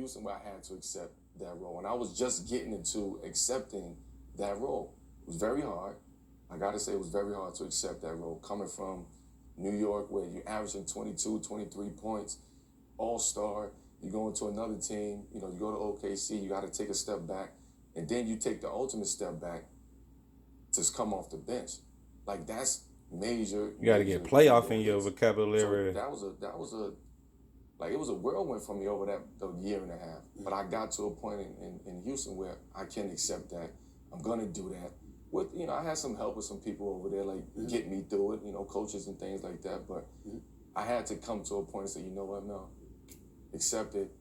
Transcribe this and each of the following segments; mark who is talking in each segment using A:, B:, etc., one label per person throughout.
A: Houston where I had to accept that role. And I was just getting into accepting that role. It was very hard. I got to say, it was very hard to accept that role. Coming from New York, where you're averaging 22, 23 points, all-star, you go into another team, you go to OKC, you got to take a step back, and then you take the ultimate step back to come off the bench. Like, that's major.
B: You got to get playoff in your vocabulary.
A: So that was a it was a whirlwind for me over the year and a half. But I got to a point in Houston where I can accept that. I'm gonna do that. With I had some help with some people over there, like get me through it, coaches and things like that. But I had to come to a point and say, you know what, no, accept it.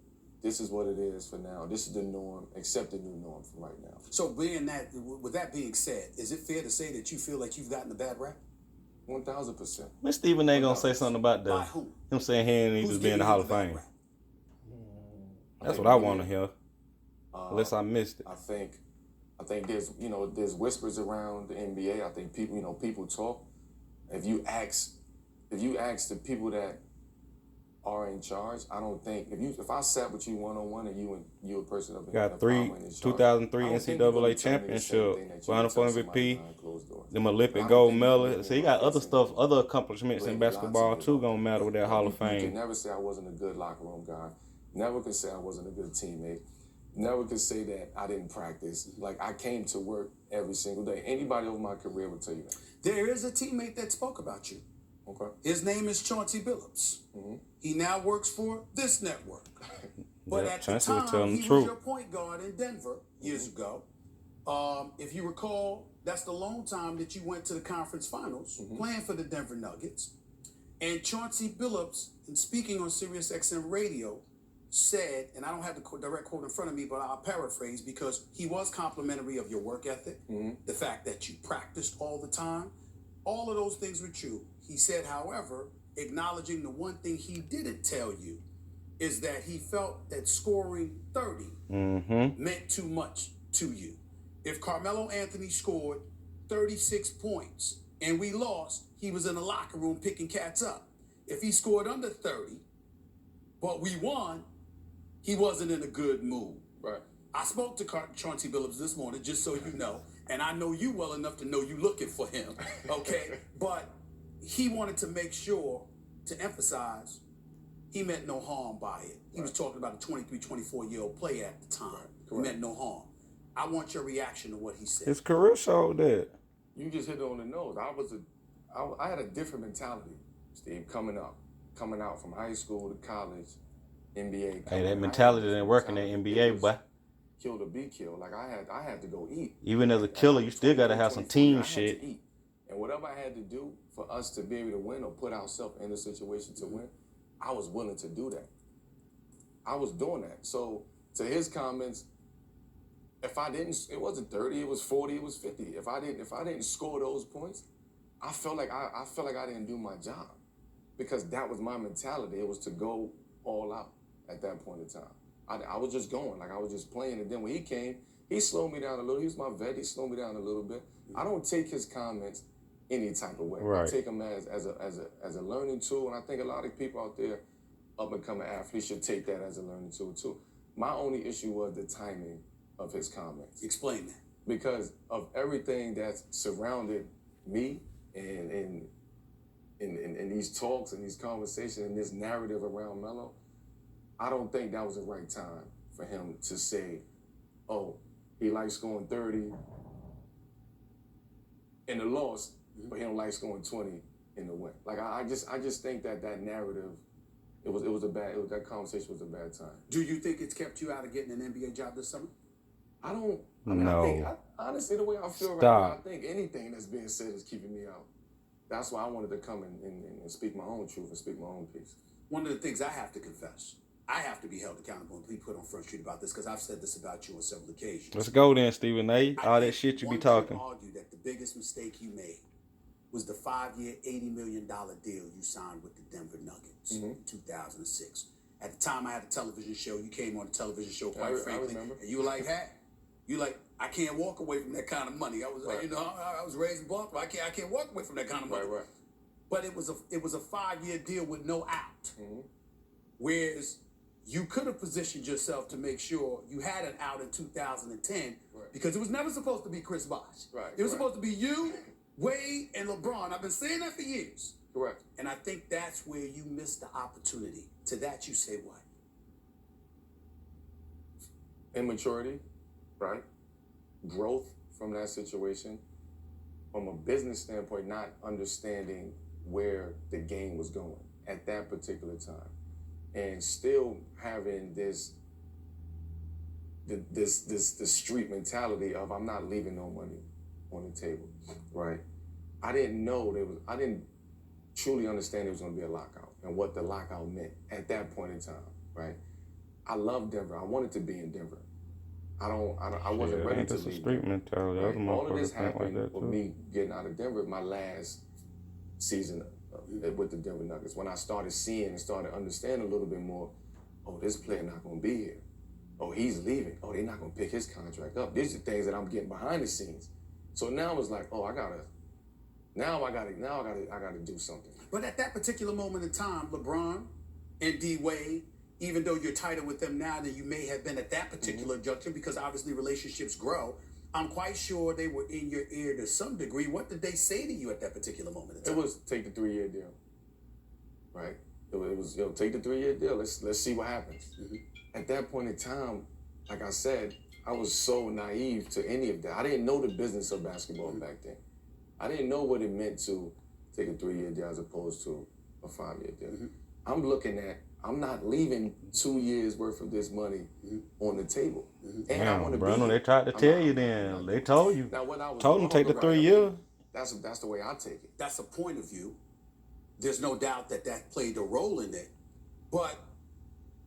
A: This is what it is for now. This is the norm. Accept the new norm for right now.
C: So with that being said, is it fair to say that you feel like you've gotten a bad rap?
A: 1,000%.
B: When StephenA gonna say something about that? Him saying he ain't need to be in the Hall of Fame. That's what I want to hear. Unless I missed it.
A: I think there's there's whispers around the NBA. I think people talk. If you ask the people that are in charge, I don't think if I sat with you one-on-one and you a person up in
B: got 2003 NCAA championship, Final Four MVP, them Olympic gold medal. So he got other accomplishments in basketball too gonna matter with that Hall of Fame.
A: You can never say I wasn't a good locker room guy. Never could say I wasn't a good teammate. Never could say that I didn't practice. Like, I came to work every single day. Anybody over my career would tell you that.
C: There is a teammate that spoke about you.
A: Okay.
C: His name is Chauncey Billups. Mm-hmm. He now works for this network. But at the time, he was your point guard in Denver years ago. If you recall, that's the long time that you went to the conference finals playing for the Denver Nuggets. And Chauncey Billups, in speaking on Sirius XM radio, said, and I don't have the direct quote in front of me, but I'll paraphrase because he was complimentary of your work ethic, the fact that you practiced all the time. All of those things were true. He said, however, acknowledging the one thing he didn't tell you is that he felt that scoring 30 meant too much to you. If Carmelo Anthony scored 36 points and we lost, he was in the locker room picking cats up. If he scored under 30, but we won, he wasn't in a good mood.
A: Right.
C: I spoke to Chauncey Billups this morning, just so you know, and I know you well enough to know you looking for him, okay? But he wanted to make sure to emphasize he meant no harm by it. He was talking about a 23, 24-year-old player at the time. He meant no harm. I want your reaction to what he said.
B: His career showed that.
A: You just hit it on the nose. I had a different mentality, Steve, coming out from high school to college, NBA.
B: Hey, that mentality didn't work in the NBA, boy.
A: Kill to be killed. Like, I had to go eat.
B: Even as a killer, you still got to have some team shit.
A: And whatever I had to do for us to be able to win or put ourselves in a situation to win, I was willing to do that. I was doing that. So to his comments, if I didn't, it wasn't 30, it was 40, it was 50. If I didn't score those points, I felt like I didn't do my job, because that was my mentality. It was to go all out at that point in time. I was just going, like I was just playing. And then when he came, he slowed me down a little. He was my vet. He slowed me down a little bit. I don't take his comments any type of way.
B: Right.
A: I take them as a learning tool, and I think a lot of people out there, up and coming athletes, should take that as a learning tool too. My only issue was the timing of his comments.
C: Explain that.
A: Because of everything that's surrounded me and in these talks and these conversations and this narrative around Melo, I don't think that was the right time for him to say, oh, he likes scoring 30 in the loss, but he don't like scoring 20 in the win. Like, I just think that narrative, that conversation was a bad time.
C: Do you think it's kept you out of getting an NBA job this summer?
A: Honestly, the way I feel right now, I think anything that's being said is keeping me out. That's why I wanted to come and speak my own truth and speak my own piece.
C: One of the things I have to confess, I have to be held accountable and be put on Front Street about this, because I've said this about you on several occasions.
B: Let's go then, StephenA. All that shit you be talking.
C: I argue that the biggest mistake you made was the 5-year, $80 million deal you signed with the Denver Nuggets in 2006. At the time, I had a television show. You came on a television show, quite frankly, and you were like, hey, I can't walk away from that kind of money. I was, I was raised in Baltimore. I can't walk away from that kind of money.
A: Right.
C: But it was a 5-year deal with no out. Whereas you could have positioned yourself to make sure you had an out in 2010 because it was never supposed to be Chris Bosh.
A: Right.
C: It was supposed to be you, Wade, and LeBron. I've been saying that for years.
A: Correct.
C: And I think that's where you missed the opportunity. To that you say what?
A: Immaturity, right? Growth from that situation. From a business standpoint, not understanding where the game was going at that particular time. And still having this street mentality of I'm not leaving no money on the table, right? I didn't truly understand there was gonna be a lockout and what the lockout meant at that point in time, right? I love Denver. I wanted to be in Denver. I wasn't ready to leave.
B: Street mentality.
A: Right? All of this happened with me getting out of Denver my last season with the Denver Nuggets. When I started seeing and started understanding a little bit more, oh, this player not gonna be here. Oh, he's leaving. Oh, they're not gonna pick his contract up. These are things that I'm getting behind the scenes. So now it's like, oh, I gotta do something.
C: But at that particular moment in time, LeBron and D Wade, even though you're tighter with them now than you may have been at that particular juncture, because obviously relationships grow, I'm quite sure they were in your ear to some degree. What did they say to you at that particular moment in time?
A: It was take the 3-year deal, right? It was take the 3-year deal. Let's see what happens. At that point in time, like I said, I was so naive to any of that. I didn't know the business of basketball back then. I didn't know what it meant to take a 3-year deal as opposed to a 5-year deal. I'm looking at, I'm not leaving 2 years worth of this money on the table. And I want to be.
B: They tried to tell you then. They told you.
A: Now, when I was
B: told them take the 3 years.
A: That's the way I take it.
C: That's a point of view. There's no doubt that played a role in it. But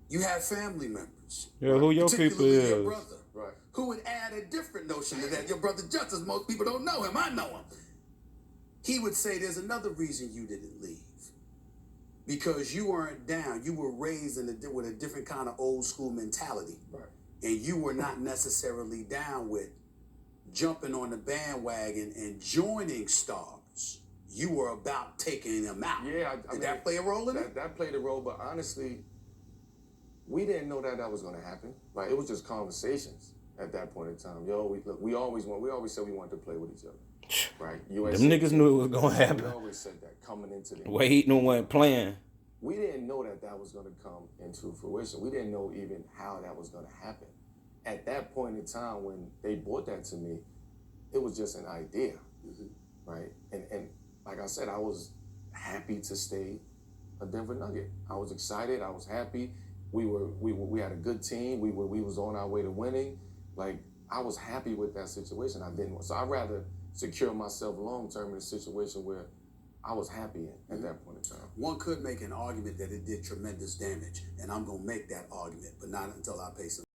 C: you have family members.
B: Yeah, who your people is.
C: Your brother,
A: right?
C: Who would add a different notion to that. Your brother Justice, most people don't know him. I know him. He would say there's another reason you didn't leave. Because you weren't down. You were raised with a different kind of old school mentality.
A: Right.
C: And you were not necessarily down with jumping on the bandwagon and joining stars. You were about taking them out.
A: Yeah.
C: Did that play a role in it?
A: That played a role, but honestly, we didn't know that was going to happen. Like, it was just conversations at that point in time. We always said we wanted to play with each other. Right.
B: Them niggas knew it was gonna happen.
A: We always said that coming into the
B: Wade wasn't playing.
A: We didn't know that was gonna come into fruition. We didn't know even how that was gonna happen. At that point in time when they brought that to me, it was just an idea. Right? And like I said, I was happy to stay a Denver Nugget. I was excited, I was happy. We had a good team. We was on our way to winning. Like, I was happy with that situation. So I'd rather secure myself long-term in a situation where I was happy in at that point in time.
C: One could make an argument that it did tremendous damage, and I'm going to make that argument, but not until I pay some